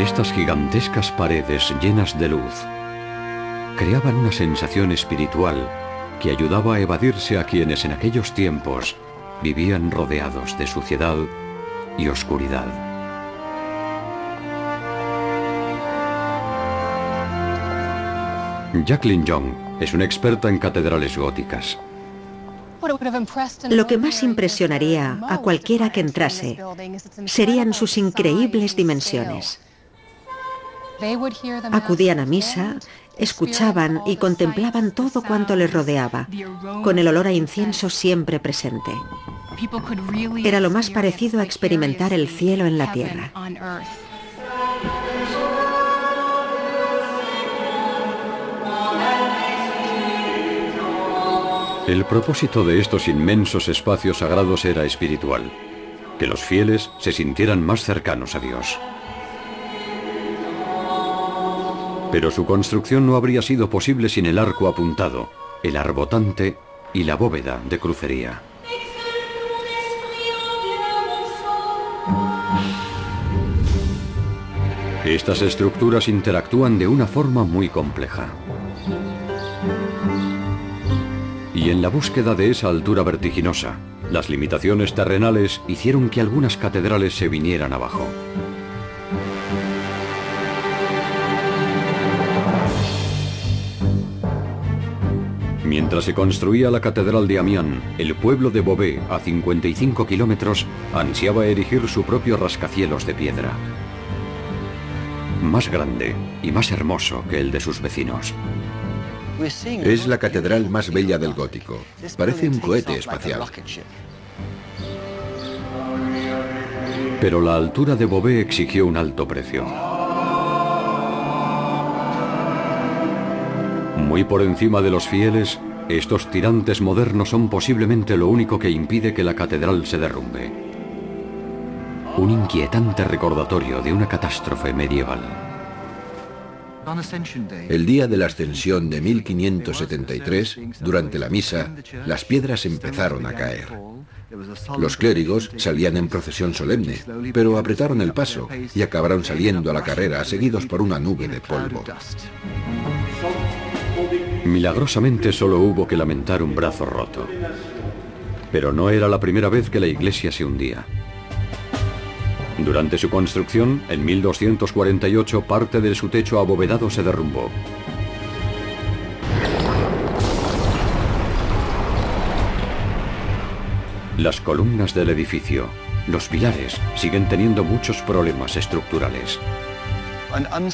Estas gigantescas paredes llenas de luz creaban una sensación espiritual que ayudaba a evadirse a quienes en aquellos tiempos vivían rodeados de suciedad y oscuridad. Jacqueline Young es una experta en catedrales góticas. Lo que más impresionaría a cualquiera que entrase serían sus increíbles dimensiones. Acudían a misa, escuchaban y contemplaban todo cuanto les rodeaba, con el olor a incienso siempre presente. Era lo más parecido a experimentar el cielo en la tierra. El propósito de estos inmensos espacios sagrados era espiritual, que los fieles se sintieran más cercanos a Dios. Pero su construcción no habría sido posible sin el arco apuntado, el arbotante y la bóveda de crucería. Estas estructuras interactúan de una forma muy compleja. Y en la búsqueda de esa altura vertiginosa, las limitaciones terrenales hicieron que algunas catedrales se vinieran abajo. Mientras se construía la catedral de Amiens, el pueblo de Beauvais, a 55 kilómetros, ansiaba erigir su propio rascacielos de piedra. Más grande y más hermoso que el de sus vecinos. Es la catedral más bella del gótico. Parece un cohete espacial. Pero la altura de Beauvais exigió un alto precio. Muy por encima de los fieles, estos tirantes modernos son posiblemente lo único que impide que la catedral se derrumbe. Un inquietante recordatorio de una catástrofe medieval. El día de la ascensión de 1573, durante la misa, las piedras empezaron a caer. Los clérigos salían en procesión solemne, pero apretaron el paso y acabaron saliendo a la carrera, seguidos por una nube de polvo. Milagrosamente solo hubo que lamentar un brazo roto. Pero no era la primera vez que la iglesia se hundía. Durante su construcción, en 1248, parte de su techo abovedado se derrumbó. Las columnas del edificio, los pilares, siguen teniendo muchos problemas estructurales.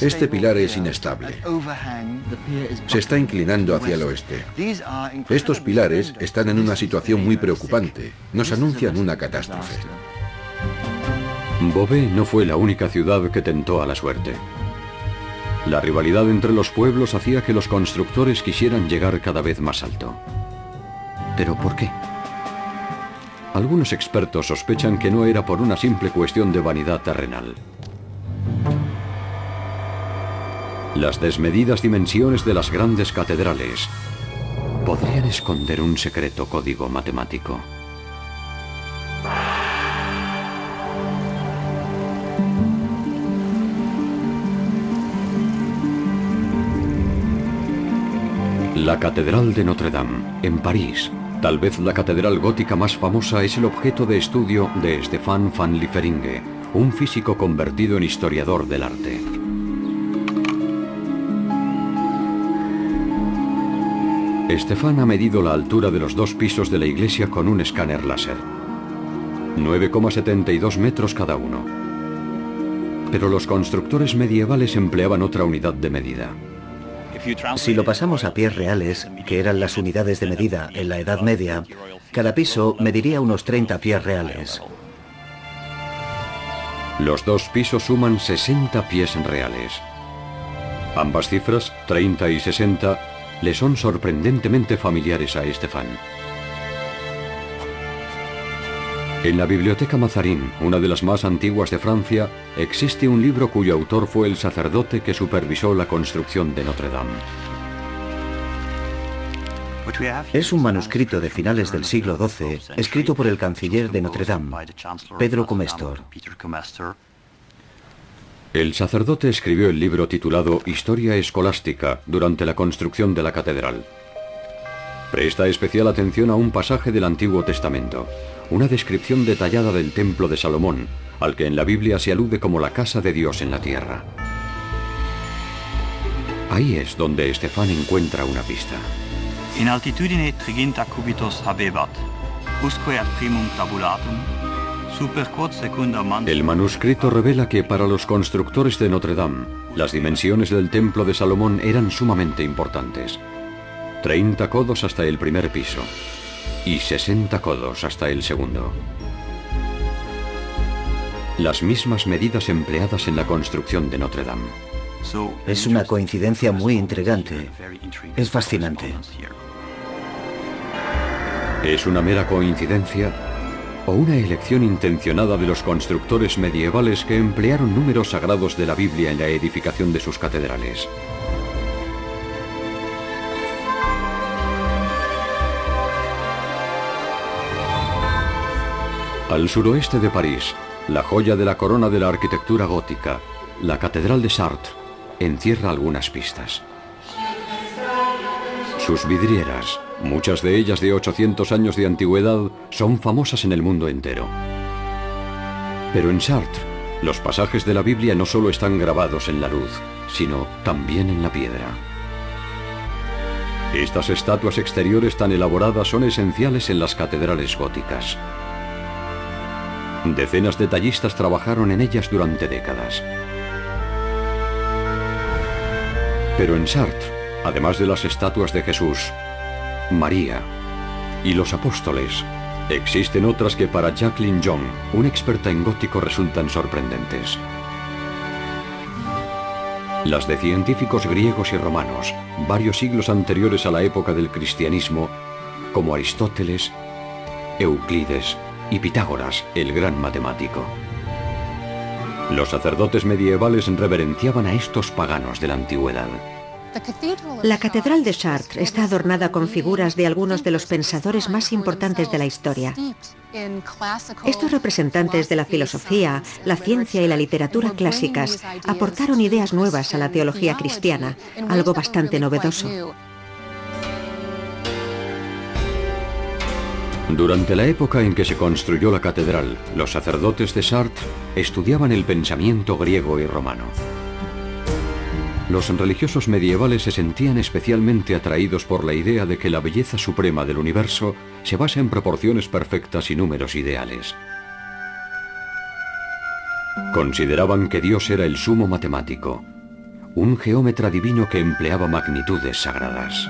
Este pilar es inestable. Se está inclinando hacia el oeste. Estos pilares están en una situación muy preocupante. Nos anuncian una catástrofe. Beauvais no fue la única ciudad que tentó a la suerte. La rivalidad entre los pueblos hacía que los constructores quisieran llegar cada vez más alto. ¿Pero por qué? Algunos expertos sospechan que no era por una simple cuestión de vanidad terrenal. Las desmedidas dimensiones de las grandes catedrales podrían esconder un secreto código matemático. La Catedral de Notre Dame, en París, tal vez la catedral gótica más famosa, es el objeto de estudio de Stéphane Van Lieferinge, un físico convertido en historiador del arte. Stéphane ha medido la altura de los dos pisos de la iglesia con un escáner láser. 9,72 metros cada uno. Pero los constructores medievales empleaban otra unidad de medida. Si lo pasamos a pies reales, que eran las unidades de medida en la Edad Media, cada piso mediría unos 30 pies reales. Los dos pisos suman 60 pies reales. Ambas cifras, 30 y 60, le son sorprendentemente familiares a Stéphane. En la Biblioteca Mazarin, una de las más antiguas de Francia, existe un libro cuyo autor fue el sacerdote que supervisó la construcción de Notre Dame. Es un manuscrito de finales del siglo XII, escrito por el canciller de Notre Dame, Pedro Comestor. El sacerdote escribió el libro titulado Historia Escolástica durante la construcción de la catedral. Presta especial atención a un pasaje del Antiguo Testamento, una descripción detallada del Templo de Salomón, al que en la Biblia se alude como la casa de Dios en la tierra. Ahí es donde Estefan encuentra una pista. In altitudine triginta cubitus habebat, usque ad primum tabulatum, super quod secunda mantum. El manuscrito revela que para los constructores de Notre Dame, las dimensiones del Templo de Salomón eran sumamente importantes. 30 codos hasta el primer piso y 60 codos hasta el segundo. Las mismas medidas empleadas en la construcción de Notre Dame. Es una coincidencia muy intrigante. Es fascinante. ¿Es una mera coincidencia o una elección intencionada de los constructores medievales que emplearon números sagrados de la Biblia en la edificación de sus catedrales? Al suroeste de París, la joya de la corona de la arquitectura gótica, la Catedral de Chartres, encierra algunas pistas. Sus vidrieras, muchas de ellas de 800 años de antigüedad, son famosas en el mundo entero. Pero en Chartres, los pasajes de la Biblia no solo están grabados en la luz, sino también en la piedra. Estas estatuas exteriores tan elaboradas son esenciales en las catedrales góticas. Decenas de tallistas trabajaron en ellas durante décadas. Pero en Chartres, además de las estatuas de Jesús, María y los apóstoles, existen otras que para Jacqueline Young, una experta en gótico, resultan sorprendentes. Las de científicos griegos y romanos, varios siglos anteriores a la época del cristianismo, como Aristóteles, Euclides y Pitágoras, el gran matemático. Los sacerdotes medievales reverenciaban a estos paganos de la antigüedad. La Catedral de Chartres está adornada con figuras de algunos de los pensadores más importantes de la historia. Estos representantes de la filosofía, la ciencia y la literatura clásicas aportaron ideas nuevas a la teología cristiana, algo bastante novedoso. Durante la época en que se construyó la catedral, los sacerdotes de Chartres estudiaban el pensamiento griego y romano. Los religiosos medievales se sentían especialmente atraídos por la idea de que la belleza suprema del universo se basa en proporciones perfectas y números ideales. Consideraban que Dios era el sumo matemático, un geómetra divino que empleaba magnitudes sagradas.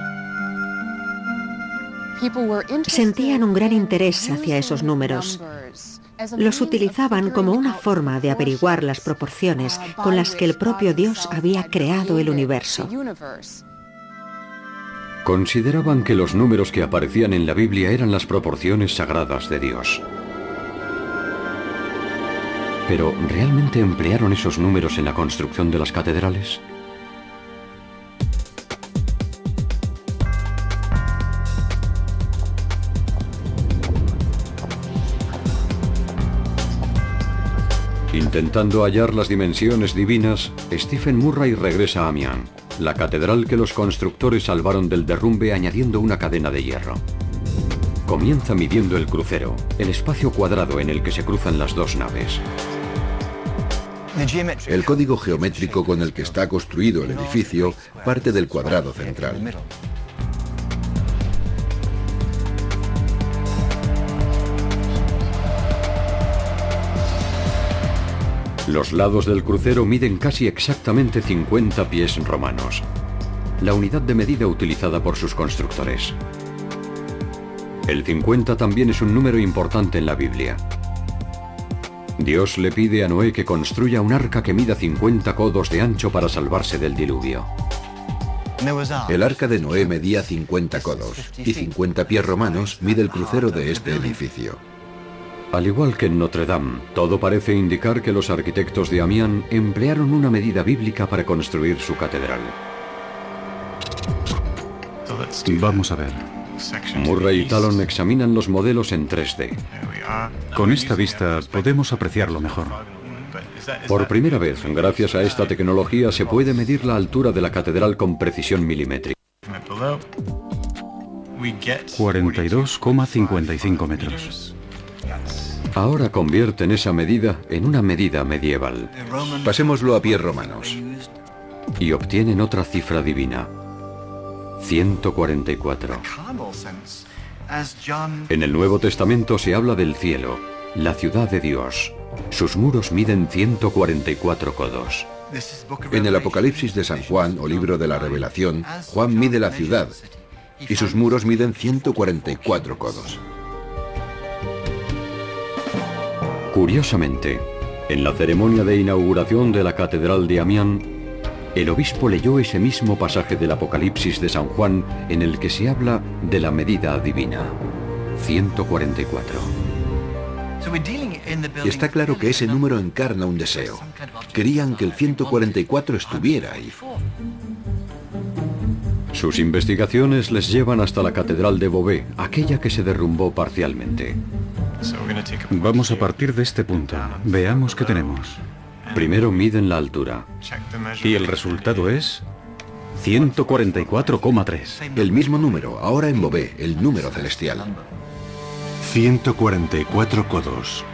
Sentían un gran interés hacia esos números. Los utilizaban como una forma de averiguar las proporciones con las que el propio Dios había creado el universo. Consideraban que los números que aparecían en la Biblia eran las proporciones sagradas de Dios. Pero, ¿realmente emplearon esos números en la construcción de las catedrales? Intentando hallar las dimensiones divinas, Stephen Murray regresa a Amiens, la catedral que los constructores salvaron del derrumbe añadiendo una cadena de hierro. Comienza midiendo el crucero, el espacio cuadrado en el que se cruzan las dos naves. El código geométrico con el que está construido el edificio parte del cuadrado central. Los lados del crucero miden casi exactamente 50 pies romanos, la unidad de medida utilizada por sus constructores. El 50 también es un número importante en la Biblia. Dios le pide a Noé que construya un arca que mida 50 codos de ancho para salvarse del diluvio. El arca de Noé medía 50 codos y 50 pies romanos mide el crucero de este edificio. Al igual que en Notre Dame, todo parece indicar que los arquitectos de Amiens emplearon una medida bíblica para construir su catedral. Vamos a ver. Murray y Talon examinan los modelos en 3D. Con esta vista podemos apreciarlo mejor. Por primera vez, gracias a esta tecnología, se puede medir la altura de la catedral con precisión milimétrica. 42,55 metros. Ahora convierten esa medida en una medida medieval Pasémoslo a pies romanos. y obtienen otra cifra divina: 144. En el Nuevo Testamento se habla del cielo, la ciudad de Dios. Sus muros miden 144 codos. En el Apocalipsis de San Juan, o libro de la Revelación, Juan mide la ciudad y sus muros miden 144 codos. Curiosamente, en la ceremonia de inauguración de la Catedral de Amiens, el obispo leyó ese mismo pasaje del Apocalipsis de San Juan en el que se habla de la medida divina: 144. Está claro que ese número encarna un deseo. Querían que el 144 estuviera ahí. Sus investigaciones les llevan hasta la Catedral de Beauvais, aquella que se derrumbó parcialmente. Vamos a partir de este punto. Veamos qué tenemos. Primero miden la altura. Y el resultado es 144,3. El mismo número, ahora en Beauvais, el número celestial. 144 codos.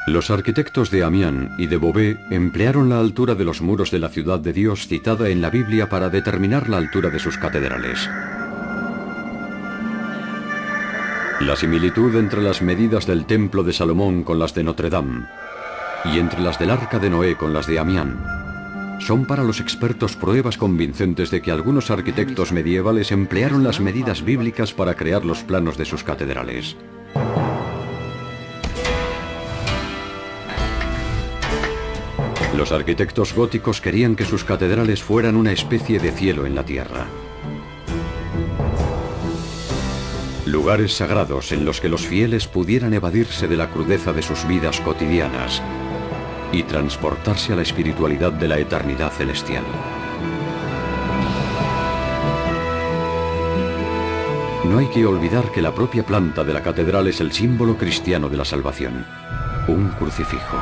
Los arquitectos de Amiens y de Beauvais emplearon la altura de los muros de la ciudad de Dios citada en la Biblia para determinar la altura de sus catedrales. La similitud entre las medidas del Templo de Salomón con las de Notre Dame y entre las del Arca de Noé con las de Amiens son para los expertos pruebas convincentes de que algunos arquitectos medievales emplearon las medidas bíblicas para crear los planos de sus catedrales. Los arquitectos góticos querían que sus catedrales fueran una especie de cielo en la tierra. Lugares sagrados en los que los fieles pudieran evadirse de la crudeza de sus vidas cotidianas y transportarse a la espiritualidad de la eternidad celestial. No hay que olvidar que la propia planta de la catedral es el símbolo cristiano de la salvación, un crucifijo.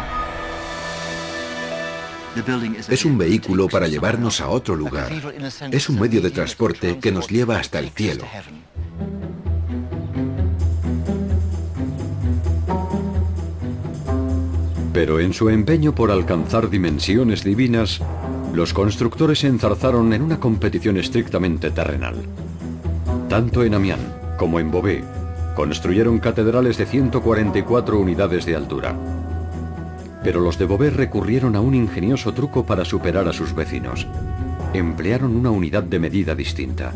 Es un vehículo para llevarnos a otro lugar. Es un medio de transporte que nos lleva hasta el cielo. Pero en su empeño por alcanzar dimensiones divinas, los constructores se enzarzaron en una competición estrictamente terrenal. Tanto en Amiens como en Beauvais construyeron catedrales de 144 unidades de altura. Pero los de Beauvais recurrieron a un ingenioso truco para superar a sus vecinos. Emplearon una unidad de medida distinta.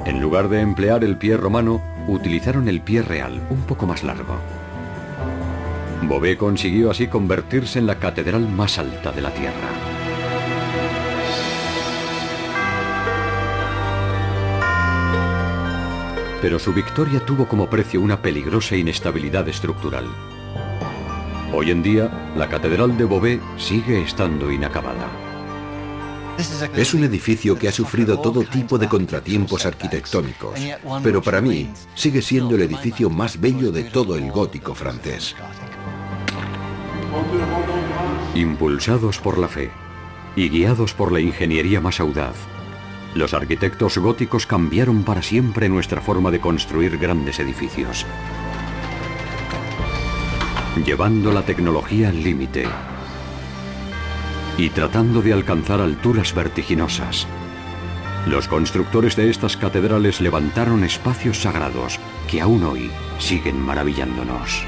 En lugar de emplear el pie romano, utilizaron el pie real, un poco más largo. Beauvais consiguió así convertirse en la catedral más alta de la tierra. Pero su victoria tuvo como precio una peligrosa inestabilidad estructural. Hoy en día, la catedral de Beauvais sigue estando inacabada. Es un edificio que ha sufrido todo tipo de contratiempos arquitectónicos, pero para mí sigue siendo el edificio más bello de todo el gótico francés. Impulsados por la fe y guiados por la ingeniería más audaz, los arquitectos góticos cambiaron para siempre nuestra forma de construir grandes edificios, llevando la tecnología al límite y tratando de alcanzar alturas vertiginosas. Los constructores de estas catedrales levantaron espacios sagrados que aún hoy siguen maravillándonos.